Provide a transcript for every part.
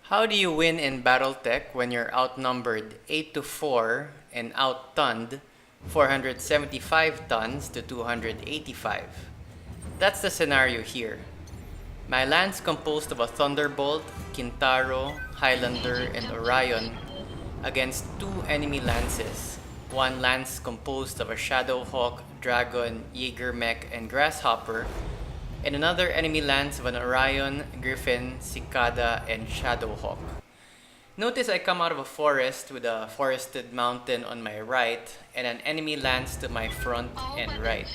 How do you win in Battletech when you're outnumbered 8 to 4 and outtunned 475 tons to 285? That's the scenario here. My lance composed of a Thunderbolt, Kintaro, Highlander, and Orion against two enemy lances. One lance composed of a Shadowhawk, Dragon, Jaegermech, and Grasshopper, and another enemy lance of an Orion, Griffin, Cicada, and Shadowhawk. Notice I come out of a forest with a forested mountain on my right and an enemy lance to my front and right.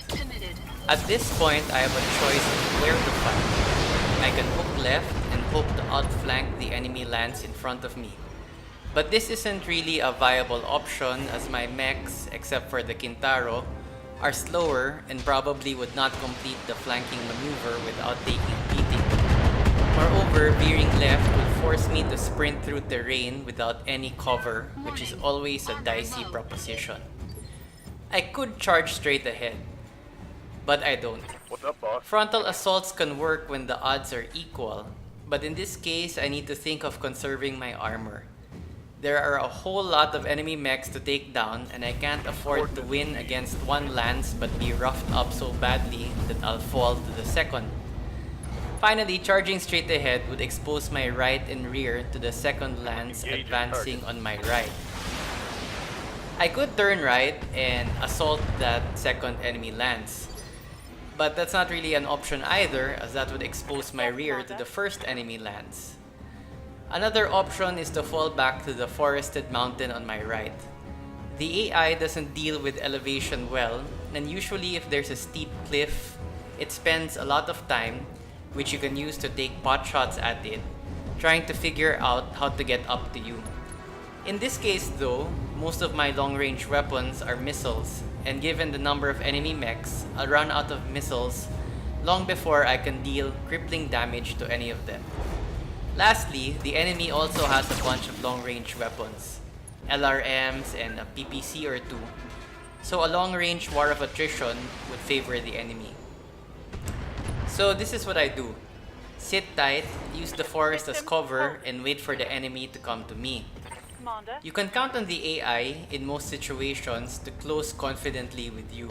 At this point, I have a choice of where to fight. I can hook left and hope to outflank the enemy lance in front of me. But this isn't really a viable option as my mechs, except for the Kintaro, are slower and probably would not complete the flanking maneuver without taking beating. Moreover, veering left would force me to sprint through terrain without any cover, which is always a dicey proposition. I could charge straight ahead, but I don't. What's up, boss? Frontal assaults can work when the odds are equal, but in this case I need to think of conserving my armor. There are a whole lot of enemy mechs to take down, and I can't afford to win against one lance but be roughed up so badly that I'll fall to the second. Finally, charging straight ahead would expose my right and rear to the second lance advancing on my right. I could turn right and assault that second enemy lance, but that's not really an option either, as that would expose my rear to the first enemy lance. Another option is to fall back to the forested mountain on my right. The AI doesn't deal with elevation well, and usually if there's a steep cliff, it spends a lot of time, which you can use to take pot shots at it, trying to figure out how to get up to you. In this case though, most of my long-range weapons are missiles, and given the number of enemy mechs, I'll run out of missiles long before I can deal crippling damage to any of them. Lastly, the enemy also has a bunch of long-range weapons, LRMs and a PPC or two, so a long-range war of attrition would favor the enemy. So this is what I do. Sit tight, use the forest as cover, and wait for the enemy to come to me. You can count on the AI in most situations to close confidently with you,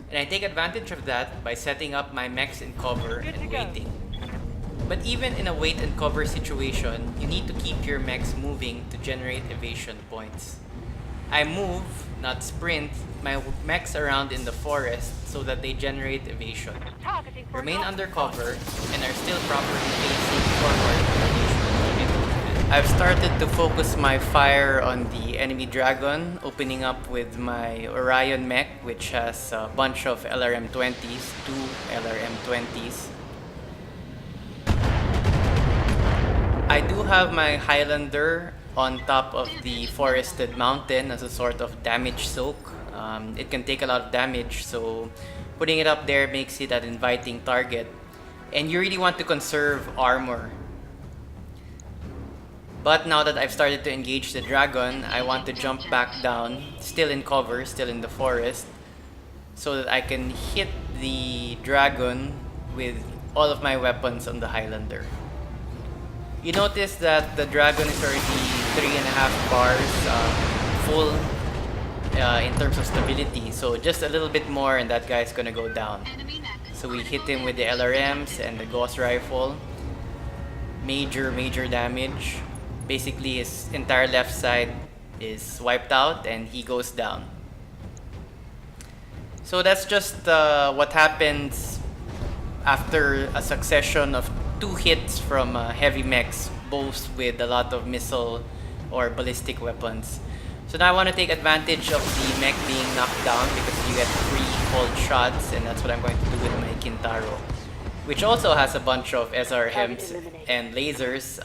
and I take advantage of that by setting up my mechs in cover and waiting. But even in a wait and cover situation, you need to keep your mechs moving to generate evasion points. I move, not sprint, my mechs around in the forest so that they generate evasion. Remain under cover and are still properly facing forward. I've started to focus my fire on the enemy dragon, opening up with my Orion mech, which has a bunch of LRM-20s, two LRM-20s. I do have my Highlander on top of the forested mountain as a sort of damage soak. It can take a lot of damage, so putting it up there makes it an inviting target. And you really want to conserve armor. But now that I've started to engage the dragon, I want to jump back down, still in cover, still in the forest, so that I can hit the dragon with all of my weapons on the Highlander. You notice that the dragon is already 3.5 bars full in terms of stability, so just a little bit more and that guy's gonna go down. So we hit him with the LRMs and the Gauss rifle. Major damage. Basically his entire left side is wiped out and he goes down. So that's just what happens after a succession of two hits from heavy mechs, both with a lot of missile or ballistic weapons. So now I want to take advantage of the mech being knocked down because you get 3 cold shots, and that's what I'm going to do with my Kintaro, which also has a bunch of SRMs and lasers.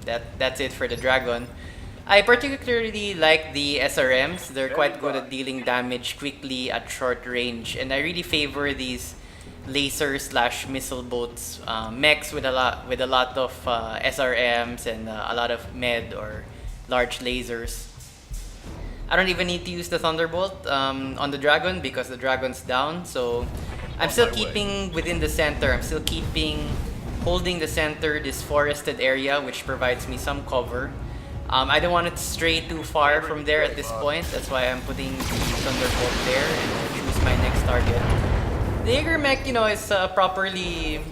That's it for the dragon. I particularly like the SRMs. They're quite good at dealing damage quickly at short range, and I really favor these laser/missile boats, mechs with a lot of SRMs and a lot of med or large lasers. I don't even need to use the Thunderbolt on the dragon because the dragon's down, so I'm still keeping within the center. I'm still keeping holding the center, this forested area, which provides me some cover. I don't want it to stray too far from there at this point. That's why I'm putting the Thunderbolt there and choose my next target. The Jaeger mech, you know, is properly...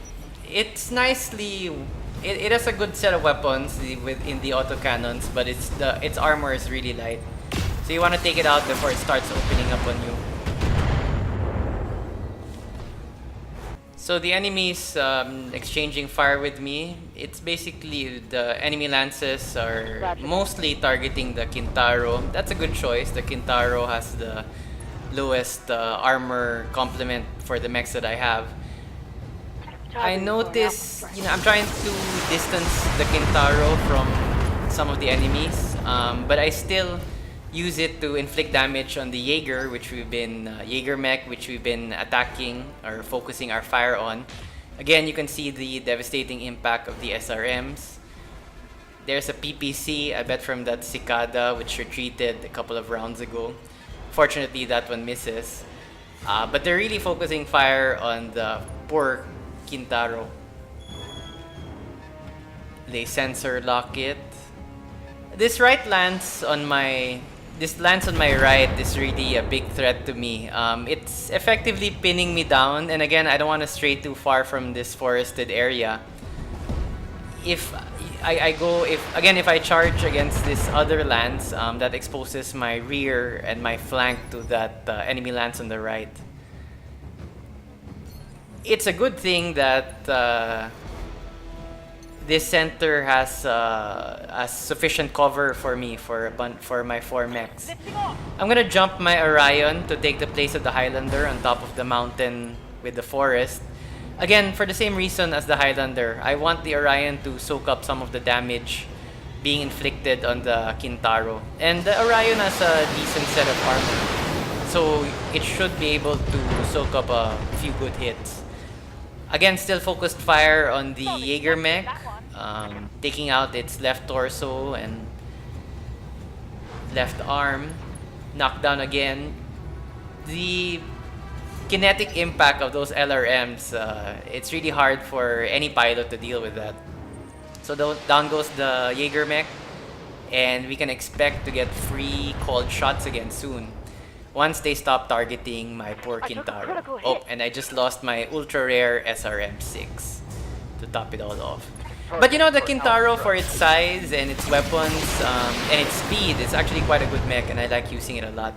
It's nicely... It has a good set of weapons within the autocannons, but its armor is really light. So you want to take it out before it starts opening up on you. So the enemies exchanging fire with me, it's basically the enemy lances are mostly targeting the Kintaro. That's a good choice. The Kintaro has the lowest armor complement for the mechs that I have. I notice, you know, I'm trying to distance the Kintaro from some of the enemies, but I still use it to inflict damage on the Jaeger, which we've been Jaeger mech, which we've been attacking or focusing our fire on. Again, you can see the devastating impact of the SRMs. There's a PPC, I bet from that Cicada, which retreated a couple of rounds ago. Fortunately, that one misses. But they're really focusing fire on the poor Kintaro. They sensor lock it. This lance on my right is really a big threat to me. It's effectively pinning me down, and again, I don't want to stray too far from this forested area. If I charge against this other lance, that exposes my rear and my flank to that enemy lance on the right. It's a good thing that this center has sufficient cover for me for my 4 mechs. I'm gonna jump my Orion to take the place of the Highlander on top of the mountain with the forest. Again, for the same reason as the Highlander, I want the Orion to soak up some of the damage being inflicted on the Kintaro. And the Orion has a decent set of armor, so it should be able to soak up a few good hits. Again, still focused fire on the Jaeger mech, taking out its left torso and left arm. Knocked down again. The kinetic impact of those LRMs, it's really hard for any pilot to deal with that. So down goes the Jaeger mech, and we can expect to get free cold shots again soon once they stop targeting my poor Kintaro. Oh, and I just lost my ultra rare SRM-6 to top it all off. But you know, the Kintaro, for its size and its weapons and its speed, is actually quite a good mech, and I like using it a lot.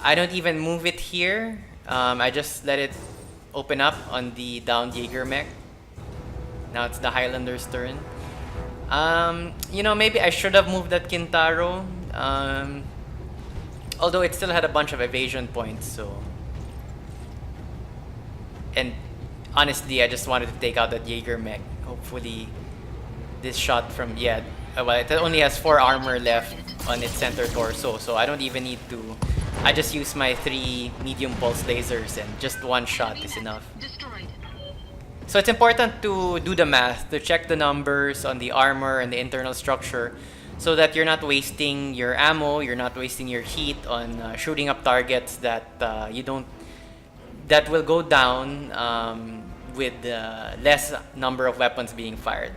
I don't even move it here. I just let it open up on the downed Jaeger mech. Now it's the Highlander's turn. You know, maybe I should have moved that Kintaro. Although it still had a bunch of evasion points, so... And honestly, I just wanted to take out that Jaeger mech. Hopefully, this shot from... Yeah, well, it only has 4 armor left on its center torso, so I don't even need to... I just use my 3 medium pulse lasers, and just 1 shot is enough. So it's important to do the math, to check the numbers on the armor and the internal structure, so that you're not wasting your ammo, you're not wasting your heat on shooting up targets that that will go down with less number of weapons being fired.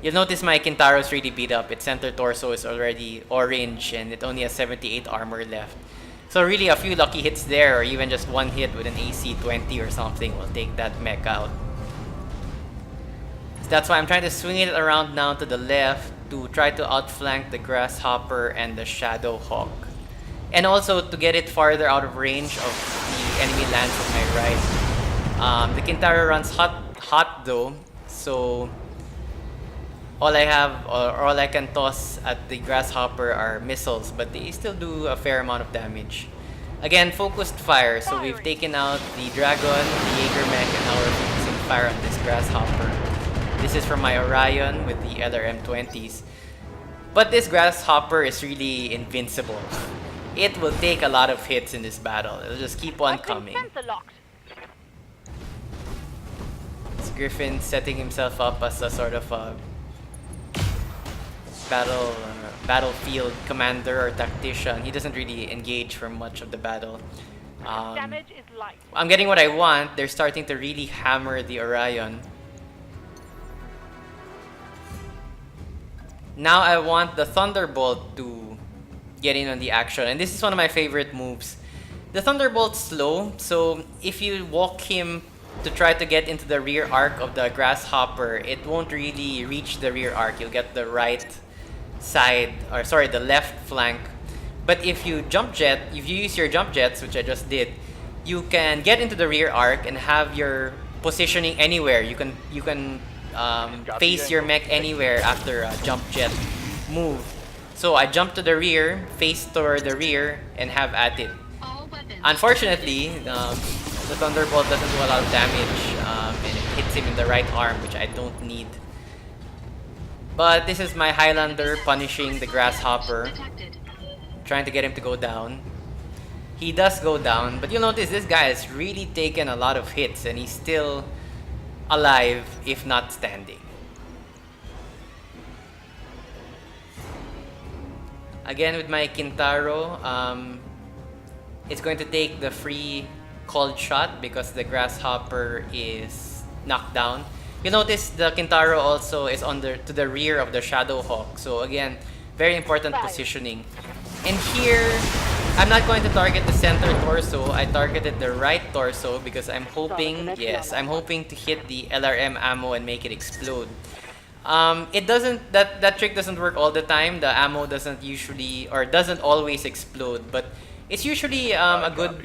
You'll notice my Kintaro is really beat up. Its center torso is already orange, and it only has 78 armor left. So really, a few lucky hits there, or even just 1 hit with an AC 20 or something will take that mech out. So that's why I'm trying to swing it around now to the left to try to outflank the Grasshopper and the Shadow Hawk. And also to get it farther out of range of the enemy lance on my right. The Kintaro runs hot though, so all I can toss at the Grasshopper are missiles, but they still do a fair amount of damage. Again, focused fire, so we've taken out the Dragon, the Jaeger mech, and now we're focusing fire on this Grasshopper. This is from my Orion with the LRM-20s. But this Grasshopper is really invincible. It will take a lot of hits in this battle. It'll just keep on coming. This Griffin setting himself up as a sort of a battlefield commander or tactician. He doesn't really engage for much of the battle. Damage is light. I'm getting what I want. They're starting to really hammer the Orion. Now I want the Thunderbolt to get in on the action, and this is one of my favorite moves. The Thunderbolt's slow, so if you walk him to try to get into the rear arc of the Grasshopper, it won't really reach the rear arc. You'll get the right side, or sorry, the left flank. But if you jump jet, if you use your jump jets, which I just did, you can get into the rear arc and have your positioning anywhere. You can face your mech anywhere after a jump jet move. So I jump to the rear, face toward the rear, and have at it. Unfortunately, the Thunderbolt doesn't do a lot of damage, and it hits him in the right arm, which I don't need. But this is my Highlander punishing the Grasshopper, trying to get him to go down. He does go down, but you'll notice this guy has really taken a lot of hits, and he's still alive, if not standing. Again with my Kintaro, it's going to take the free cold shot because the Grasshopper is knocked down. You'll notice the Kintaro also is to the rear of the Shadowhawk. So again, very important positioning. And here, I'm not going to target the center torso. I targeted the right torso because I'm hoping, I'm hoping to hit the LRM ammo and make it explode. It doesn't, that trick doesn't work all the time. The ammo doesn't usually, or doesn't always explode, but it's usually a good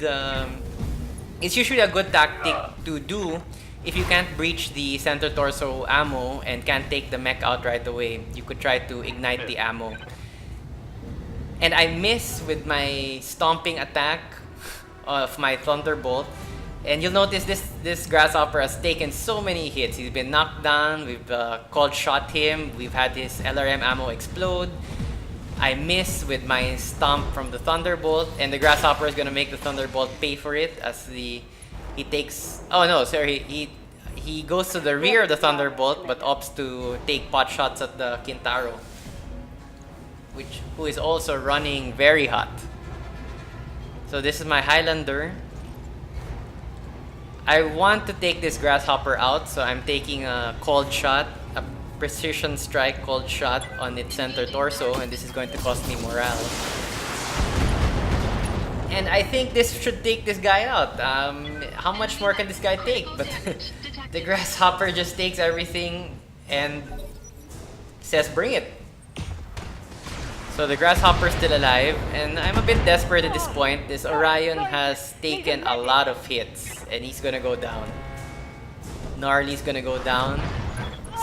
tactic to do if you can't breach the center torso ammo and can't take the mech out right away. You could try to ignite the ammo. And I miss with my stomping attack of my Thunderbolt. And you'll notice this Grasshopper has taken so many hits. He's been knocked down, we've cold shot him, we've had his LRM ammo explode. I miss with my stomp from the Thunderbolt, and the Grasshopper is gonna make the Thunderbolt pay for it as he takes. Oh no, sorry, he goes to the rear of the Thunderbolt, but opts to take pot shots at the Kintaro, who is also running very hot. So this is my Highlander. I want to take this Grasshopper out, so I'm taking a cold shot, a precision strike cold shot on its center torso, and this is going to cost me morale. And I think this should take this guy out. How much more can this guy take? But the Grasshopper just takes everything and says, bring it. So the Grasshopper's still alive, and I'm a bit desperate at this point. This Orion has taken a lot of hits, and he's gonna go down. Gnarly's gonna go down.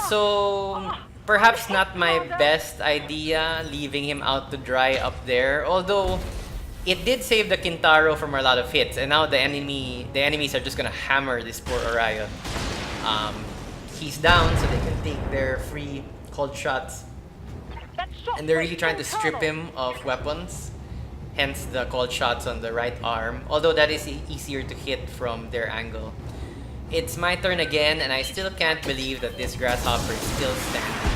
So perhaps not my best idea leaving him out to dry up there, although it did save the Kintaro from a lot of hits, and now the enemies are just gonna hammer this poor Orion. He's down, so they can take their free cold shots. And they're really trying to strip him of weapons, hence the cold shots on the right arm, although that is easier to hit from their angle. It's my turn again, and I still can't believe that this Grasshopper is still standing.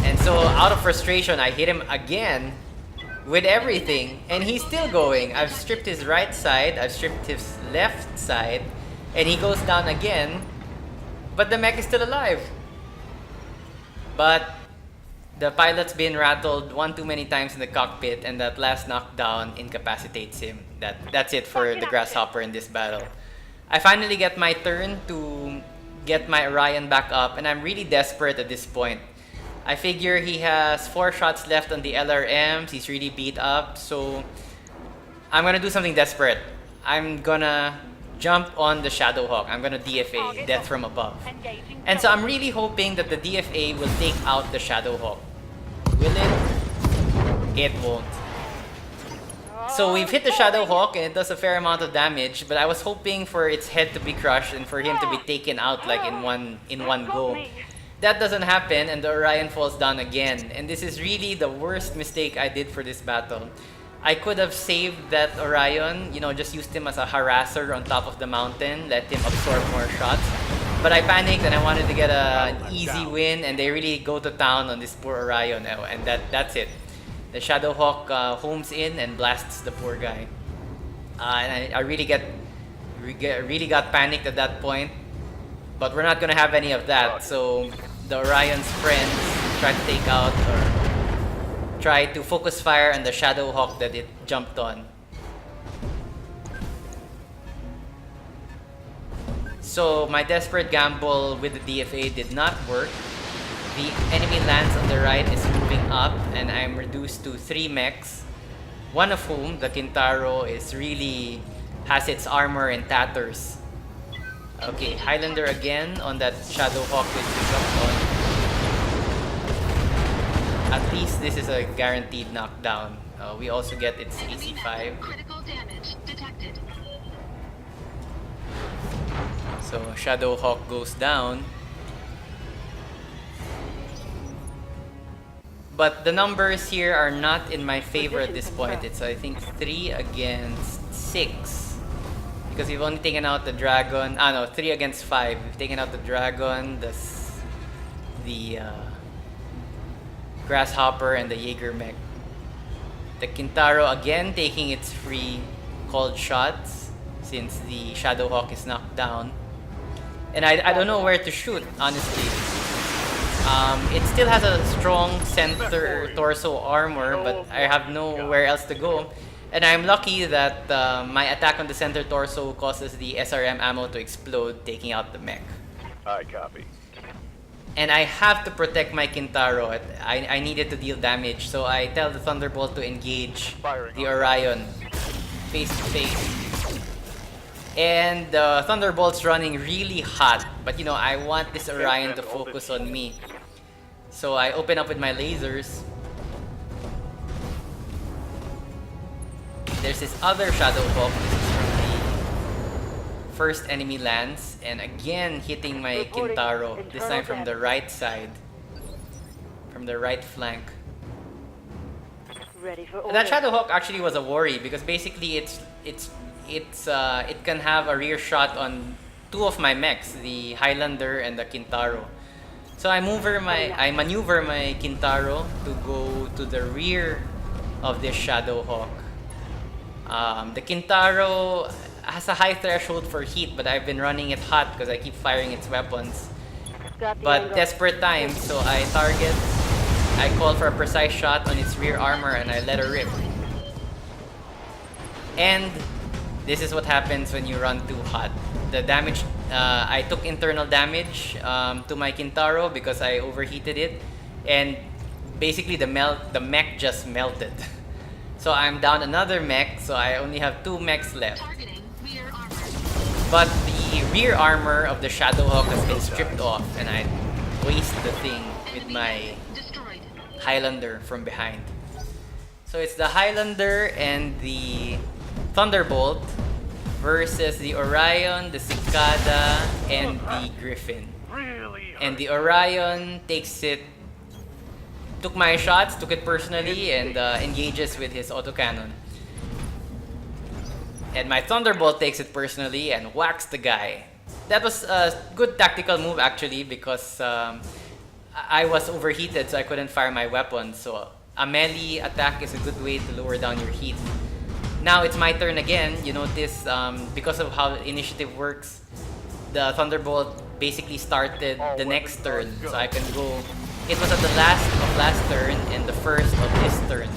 And so out of frustration, I hit him again with everything, and he's still going. I've stripped his right side, I've stripped his left side, and he goes down again, but the mech is still alive. But the pilot's been rattled one too many times in the cockpit, and that last knockdown incapacitates him. That's it for the Grasshopper in this battle. I finally get my turn to get my Orion back up, and I'm really desperate at this point. I figure he has 4 shots left on the LRMs, he's really beat up, so I'm gonna do something desperate. I'm gonna jump on the Shadowhawk. I'm gonna DFA, Death from Above. And so I'm really hoping that the DFA will take out the Shadowhawk. Will it? It won't. So we've hit the Shadowhawk and it does a fair amount of damage, but I was hoping for its head to be crushed and for him to be taken out like in one go. That doesn't happen, and the Orion falls down again. And this is really the worst mistake I did for this battle. I could have saved that Orion, just used him as a harasser on top of the mountain, let him absorb more shots. But I panicked and I wanted to get an easy win, and they really go to town on this poor Orion, and that's it. The Shadowhawk homes in and blasts the poor guy. And I really got panicked at that point. But we're not gonna have any of that, so the Orion's friends try to take out or try to focus fire on the Shadow Hawk that it jumped on. So my desperate gamble with the DFA did not work. The enemy lands on the right is moving up and I'm reduced to 3 mechs. One of whom, the Kintaro, has its armor in tatters. Okay, Highlander again on that Shadow Hawk which we jumped on. At least this is a guaranteed knockdown. We also get its AC5. Critical damage detected. So Shadow Hawk goes down. But the numbers here are not in my favor at this point. It's I think 3 against 6. Because we've only taken out the dragon. 3 against 5. We've taken out the dragon, the grasshopper, and the Jaeger mech. The Kintaro again taking its free called shots since the Shadow Hawk is knocked down. And I don't know where to shoot, honestly. It still has a strong center torso armor, but I have nowhere else to go. And I'm lucky that my attack on the center torso causes the SRM ammo to explode, taking out the mech. I copy. And I have to protect my Kintaro. I needed to deal damage, so I tell the Thunderbolt to engage the Orion face to face. And the Thunderbolt's running really hot, but you know, I want this Orion to focus on me. So I open up with my lasers. There's this other Shadow Hawk. This is from the first enemy lands, and again hitting my Kintaro, this time from the right side. From the right flank. And that Shadow Hawk actually was a worry because basically it can have a rear shot on 2 of my mechs, the Highlander and the Kintaro. So I maneuver my Kintaro to go to the rear of this Shadow Hawk. The Kintaro has a high threshold for heat, but I've been running it hot because I keep firing its weapons. But desperate times, so I call for a precise shot on its rear armor and I let her rip. And this is what happens when you run too hot. The damage, I took internal damage to my Kintaro because I overheated it, and basically the mech just melted. So I'm down another mech, so I only have 2 mechs left. But the rear armor of the Shadow Hawk has been stripped off, and I waste the thing with my Highlander from behind. So it's the Highlander and the Thunderbolt versus the Orion, the Cicada, and the Griffin. And the Orion took my shots, took it personally, and engages with his autocannon. And my Thunderbolt takes it personally and whacks the guy. That was a good tactical move actually because I was overheated, so I couldn't fire my weapon. So a melee attack is a good way to lower down your heat. Now it's my turn again. You notice because of how initiative works, the Thunderbolt basically started the next turn, so I can go. It was at the last turn and the first of this turn.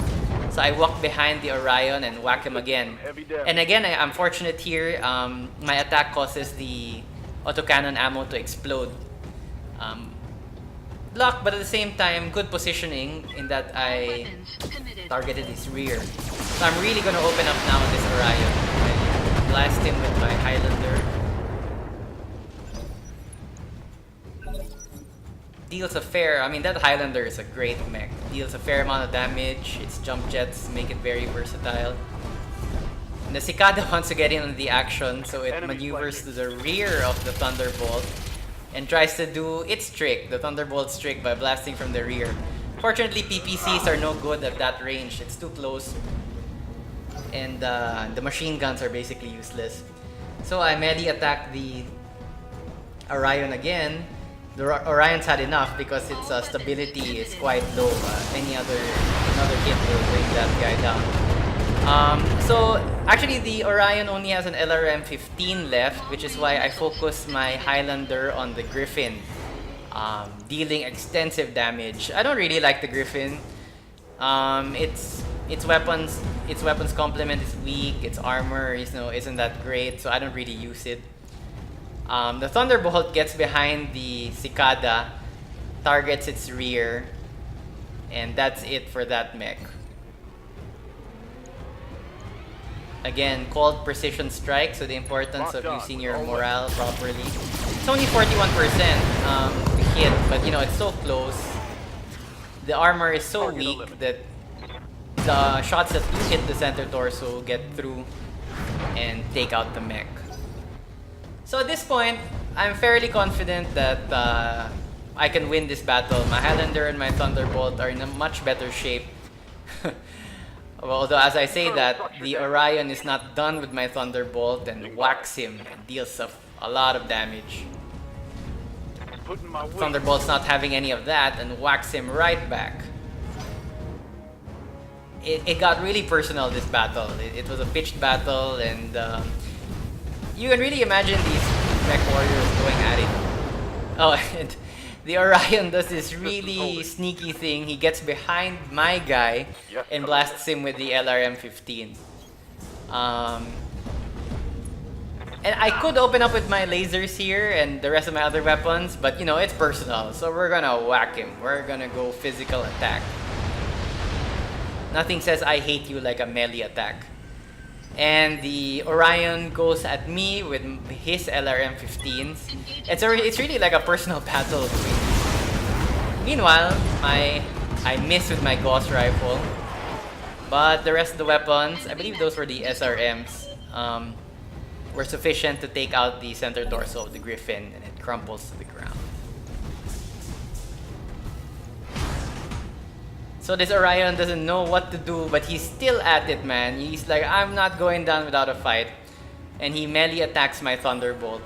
So I walk behind the Orion and whack him again. And again, I'm fortunate here. My attack causes the autocannon ammo to explode. Luck, but at the same time, good positioning in that I targeted his rear. So I'm really gonna open up now on this Orion. I blast him with my Highlander. Deals a fair, that Highlander is a great mech. Deals a fair amount of damage. Its jump jets make it very versatile. And the Cicada wants to get in on the action, so it maneuvers to the rear of the Thunderbolt and tries to do its trick, the Thunderbolt's trick, by blasting from the rear. Fortunately, PPCs are no good at that range. It's too close. And the machine guns are basically useless. So I melee attack the Orion again. The Orion's had enough because its stability is quite low. Another hit will bring that guy down. So actually the Orion only has an LRM 15 left, which is why I focus my Highlander on the Griffin. dealing extensive damage. I don't really like the Griffin. Its weapons complement is weak. Its armor isn't that great, so I don't really use it. The Thunderbolt gets behind the Cicada, targets its rear, and that's it for that mech. Again, called precision strike, so the importance of using your morale properly. It's only 41% to hit, but it's so close. The armor is so weak that the shots that do hit the center torso get through and take out the mech. So at this point, I'm fairly confident that I can win this battle. My Highlander and my Thunderbolt are in a much better shape. Although as I say that, the Orion is not done with my Thunderbolt and whacks him and deals a lot of damage. Thunderbolt's not having any of that and whacks him right back. It got really personal, this battle. It was a pitched battle, and you can really imagine these mech warriors going at it. Oh, and the Orion does this really sneaky thing. He gets behind my guy and blasts him with the LRM-15. And I could open up with my lasers here and the rest of my other weapons, but it's personal, so we're gonna whack him. We're gonna go physical attack. Nothing says I hate you like a melee attack. And the Orion goes at me with his LRM-15s. It's really like a personal battle between these. Meanwhile, I miss with my Gauss rifle, but the rest of the weapons, I believe those were the SRMs, were sufficient to take out the center torso of the Griffin, and it crumples to the ground. So this Orion doesn't know what to do, but he's still at it, man. He's like, I'm not going down without a fight. And he melee attacks my Thunderbolt.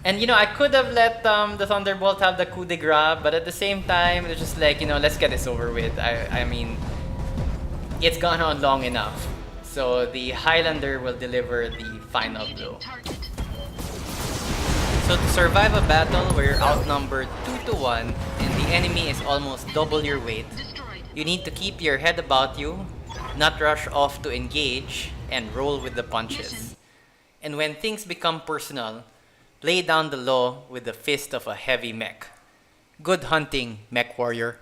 And I could have let the Thunderbolt have the coup de grace, but at the same time, it's just like, let's get this over with. I mean, it's gone on long enough. So the Highlander will deliver the final blow. So to survive a battle where you're outnumbered 2-1 and the enemy is almost double your weight, you need to keep your head about you, not rush off to engage, and roll with the punches. And when things become personal, lay down the law with the fist of a heavy mech. Good hunting, mech warrior.